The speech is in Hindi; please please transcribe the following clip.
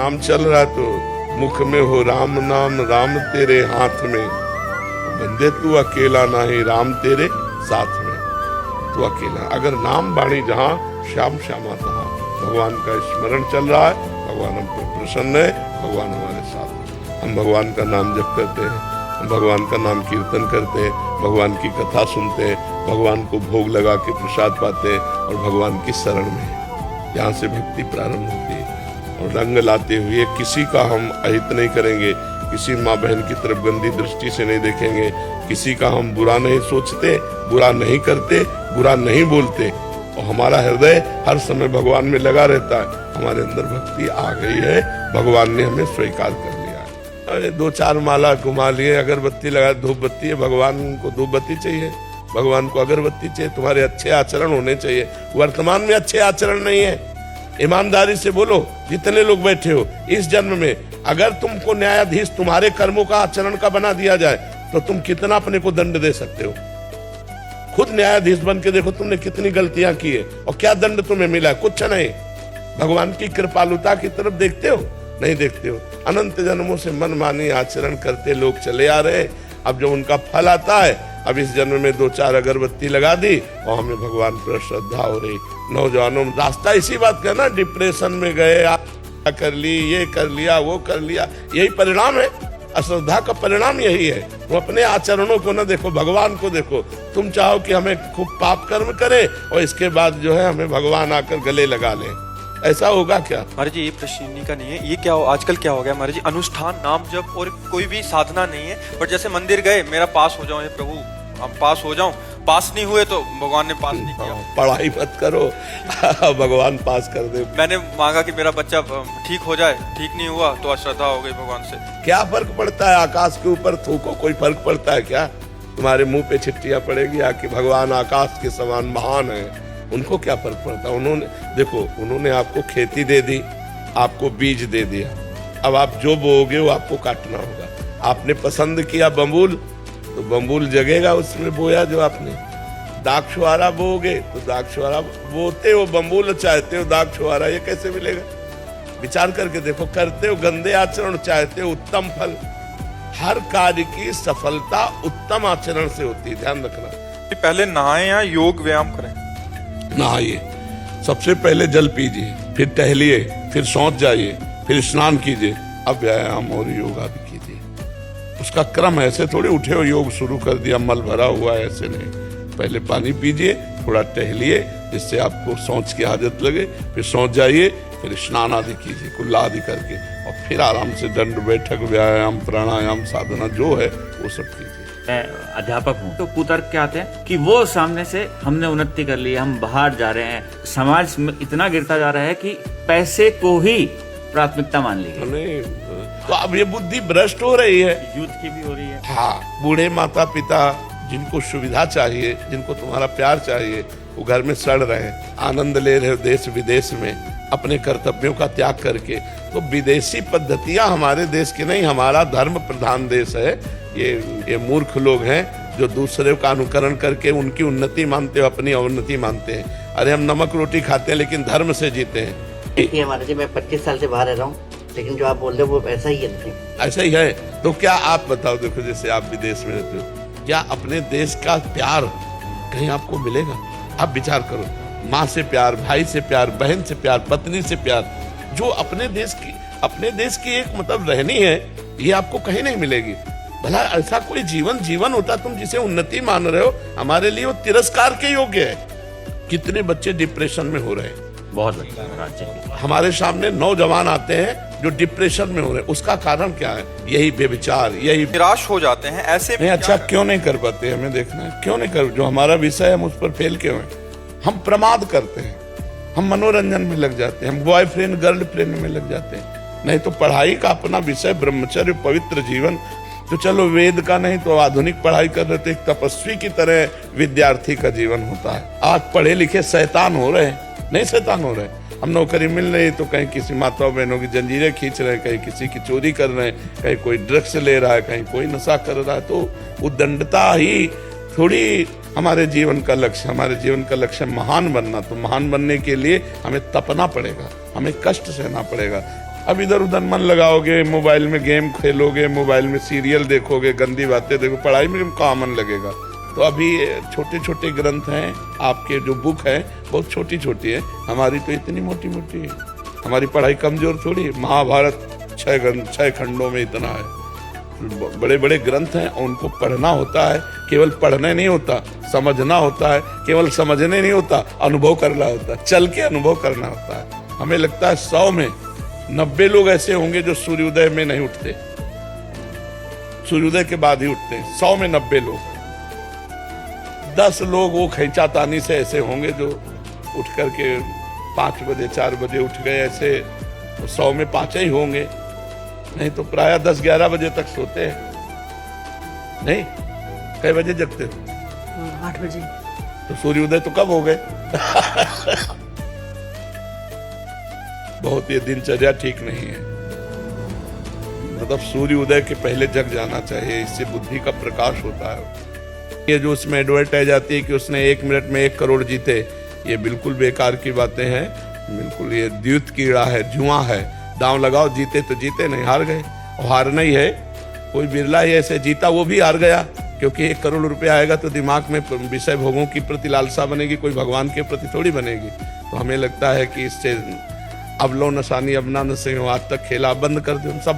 नाम चल रहा है तो मुख में हो राम नाम, राम तेरे हाथ में, बंदे तू अकेला नहीं, राम तेरे साथ में, तू अकेला। अगर नाम बाणी जहाँ, श्याम श्यामा तहाँ, भगवान का स्मरण चल रहा है, भगवान हम पर प्रसन्न है, भगवान हमारे साथ है। हम भगवान का नाम जप करते हैं, हम भगवान का नाम कीर्तन करते हैं, भगवान की कथा सुनते हैं, भगवान को भोग लगा के प्रसाद पाते हैं और भगवान की शरण में यहाँ से भक्ति प्रारंभ होती है। और रंग लाते हुए किसी का हम अहित नहीं करेंगे, किसी माँ बहन की तरफ गंदी दृष्टि से नहीं देखेंगे, किसी का हम बुरा नहीं सोचते, बुरा नहीं करते, बुरा नहीं बोलते, और हमारा हृदय हर समय भगवान में लगा रहता है। हमारे अंदर भक्ति आ गई है, भगवान ने हमें स्वीकार कर लिया है। अरे 2-4 माला घुमा लिए, अगरबत्ती लगा, धूप बत्ती है, भगवान को धूप बत्ती चाहिए, भगवान को अगरबत्ती चाहिए। तुम्हारे अच्छे आचरण होने चाहिए। वर्तमान में अच्छे आचरण नहीं है, ईमानदारी से बोलो। जितने लोग बैठे हो इस जन्म में, अगर तुमको न्यायाधीश तुम्हारे कर्मों का आचरण का बना दिया जाए तो तुम कितना अपने को दंड दे सकते हो? खुद न्यायाधीश बन के देखो तुमने कितनी गलतियां की है और क्या दंड तुम्हें मिला है? कुछ नहीं। भगवान की कृपालुता की तरफ देखते हो? नहीं देखते हो। अनंत जन्मों से मनमानी आचरण करते लोग चले आ रहे। अब जब उनका फल आता है, अब इस जन्म में 2-4 अगरबत्ती लगा दी और हमें भगवान पर श्रद्धा हो रही। नौजवानों रास्ता इसी बात का ना, डिप्रेशन में गए, कर ली, ये कर लिया, वो कर लिया, यही परिणाम है। अश्रद्धा का परिणाम यही है। वो अपने आचरणों को न देखो, भगवान को देखो। तुम चाहो कि हमें खूब पाप कर्म करे और इसके बाद जो है हमें भगवान आकर गले लगा ले, ऐसा होगा क्या? महाराज जी, ये प्रश्न का नहीं है, ये क्या आजकल क्या हो गया महाराज जी, अनुष्ठान नाम जप और कोई भी साधना नहीं है। और जैसे मंदिर गए, मेरा पास हो जाओ, हे प्रभु हम पास हो जाऊं, पास नहीं हुए तो भगवान ने पास नहीं किया। पढ़ाई मत करो, भगवान पास कर दे। मैंने मांगा कि मेरा बच्चा ठीक हो जाए, ठीक नहीं हुआ तो अश्रद्धा हो गई भगवान से। क्या फर्क पड़ता है? आकाश के ऊपर थूको, कोई फर्क पड़ता है क्या? तुम्हारे मुंह पे छिट्टियां पड़ेगी आके, भगवान आकाश के समान महान है, उनको क्या फर्क पड़ता? उन्होंने देखो, उन्होंने आपको खेती दे दी, आपको बीज दे दिया, अब आप जो बोओगे वो आपको काटना होगा। आपने पसंद किया बम्बूल, तो बम्बूल जगेगा उसमें बोया जो आपने। दाक्षुआरा बोओगे तो दाक्षुआरा बोते हो, बम्बूल चाहते हो दाक्षुआरा, ये कैसे मिलेगा? विचार करके देखो। करते हो गंदे आचरण, चाहते हो उत्तम फल। हर कार्य की सफलता उत्तम आचरण से होती है, ध्यान रखना। पहले नहाएं या योग व्यायाम करें? नहाइए, सबसे पहले जल पीजिए, फिर टहलिए, फिर सौंच जाइए, फिर स्नान कीजिए, अब व्यायाम और योगा भी कीजिए। उसका क्रम ऐसे थोड़ी उठे हो योग शुरू कर दिया, मल भरा हुआ है, ऐसे नहीं। पहले पानी पीजिए, थोड़ा टहलिए जिससे आपको सोच की आदत लगे, फिर सौंच जाइए, फिर स्नान आदि कीजिए, कुल्ला आदि करके, और फिर आराम से दंड बैठक, व्यायाम, प्राणायाम, साधना जो है वो सब कीजिए। मैं अध्यापक हूँ, तो कुतर्क क्या आते हैं कि वो सामने से हमने उन्नति कर ली, हम बाहर जा रहे हैं, समाज में इतना गिरता जा रहा है कि पैसे को ही प्राथमिकता मान ली गई। तो अब ये बुद्धि भ्रष्ट हो रही है, यूथ की भी हो रही है। हाँ, बूढ़े माता पिता जिनको सुविधा चाहिए, जिनको तुम्हारा प्यार चाहिए, वो घर में सड़ रहे हैं, आनंद ले रहे हो देश विदेश में अपने कर्तव्यों का त्याग करके। तो विदेशी पद्धतियां हमारे देश की नहीं, हमारा धर्म प्रधान देश है। ये मूर्ख लोग हैं जो दूसरे का अनुकरण करके उनकी उन्नति मानते हो, अपनी अवनति मानते हैं। अरे हम नमक रोटी खाते हैं लेकिन धर्म से जीते हैं। देखिए महाराज जी, मैं 25 साल से बाहर रह रहा हूँ, लेकिन जो आप बोल रहे हो वो ऐसा ही है। ऐसा ही है तो क्या आप बताओ, देखो जैसे आप विदेश में रहते हो, क्या अपने देश का प्यार कहीं आपको मिलेगा? आप विचार करो, माँ से प्यार, भाई से प्यार, बहन से प्यार, पत्नी से प्यार, जो अपने देश की एक मतलब रहनी है, ये आपको कहीं नहीं मिलेगी। भला ऐसा कोई जीवन होता तुम जिसे उन्नति मान रहे हो, हमारे लिए वो तिरस्कार के योग्य है। कितने बच्चे डिप्रेशन में हो रहे हैं, बहुत बढ़िया। हमारे सामने नौजवान आते हैं जो डिप्रेशन में हो रहे हैं, उसका कारण क्या है? यही व्यभिचार, यही निराश हो जाते हैं ऐसे नहीं। अच्छा क्यों नहीं कर पाते? हमें देखना है क्यों नहीं कर, जो हमारा विषय है हम उस पर फेल क्यों है? हम प्रमाद करते हैं, हम मनोरंजन में लग जाते हैं, हम बॉयफ्रेंड गर्लफ्रेंड में लग जाते हैं। नहीं तो पढ़ाई का अपना विषय ब्रह्मचर्य, पवित्र जीवन, तो चलो वेद का नहीं तो आधुनिक पढ़ाई कर रहे थे, एक तपस्वी की तरह विद्यार्थी का जीवन होता है। आज पढ़े लिखे शैतान हो रहे हैं, नहीं शैतान हो रहे हैं। हम नौकरी मिल रही तो कहीं किसी माताओं बहनों की जंजीरें खींच रहे हैं, कहीं किसी की चोरी कर रहे हैं, कहीं कोई ड्रग्स ले रहा है, कहीं कोई नशा कर रहा है। तो उद्दंडता ही थोड़ी हमारे जीवन का लक्ष्य। हमारे जीवन का लक्ष्य महान बनना, तो महान बनने के लिए हमें तपना पड़ेगा, हमें कष्ट सहना पड़ेगा। अब इधर उधर मन लगाओगे, मोबाइल में गेम खेलोगे, मोबाइल में सीरियल देखोगे, गंदी बातें देखो, पढ़ाई में कहाँ मन लगेगा। तो अभी छोटे छोटे ग्रंथ हैं, आपके जो बुक है बहुत छोटी छोटी है, हमारी तो इतनी मोटी मोटी है। हमारी पढ़ाई कमजोर थोड़ी, महाभारत 6 खंडों में इतना है। बड़े बड़े ग्रंथ हैं, उनको पढ़ना होता है, केवल पढ़ने नहीं होता, समझना होता है, केवल समझने नहीं होता, अनुभव करना होता है, चल के अनुभव करना होता है। हमें लगता है 100 में 90 लोग ऐसे होंगे जो सूर्योदय में नहीं उठते, सूर्योदय के बाद ही उठते हैं। 100 में 90 लोग, 10 लोग वो खींचातानी से ऐसे होंगे जो उठ करके 5 बजे 4 बजे उठ गए, ऐसे 100 में 5 ही होंगे, नहीं तो प्राय 10-11 बजे तक सोते हैं। नहीं, कई बजे जगते हो? 8 बजे। तो सूर्योदय तो कब हो गए? बहुत ये दिनचर्या ठीक नहीं है। मतलब सूर्योदय के पहले जग जाना चाहिए, इससे बुद्धि का प्रकाश होता है। ये जो उसमें एडवर्टाइज आती है कि उसने 1 मिनट में 1 करोड़ जीते, ये बिल्कुल बेकार की बातें हैं। बिल्कुल ये द्यूत कीड़ा है, जुआ है। दांव लगाओ, जीते तो जीते, नहीं हार गए। और हारना ही है, कोई बिरला ही ऐसे जीता, वो भी हार गया, क्योंकि 1 करोड़ रुपया आएगा तो दिमाग में विषय भोगों की प्रति लालसा बनेगी, कोई भगवान के प्रति थोड़ी बनेगी। तो हमें लगता है कि इससे अब लो नशानी अब ना नशे, आज तक खेला बंद कर दो। सब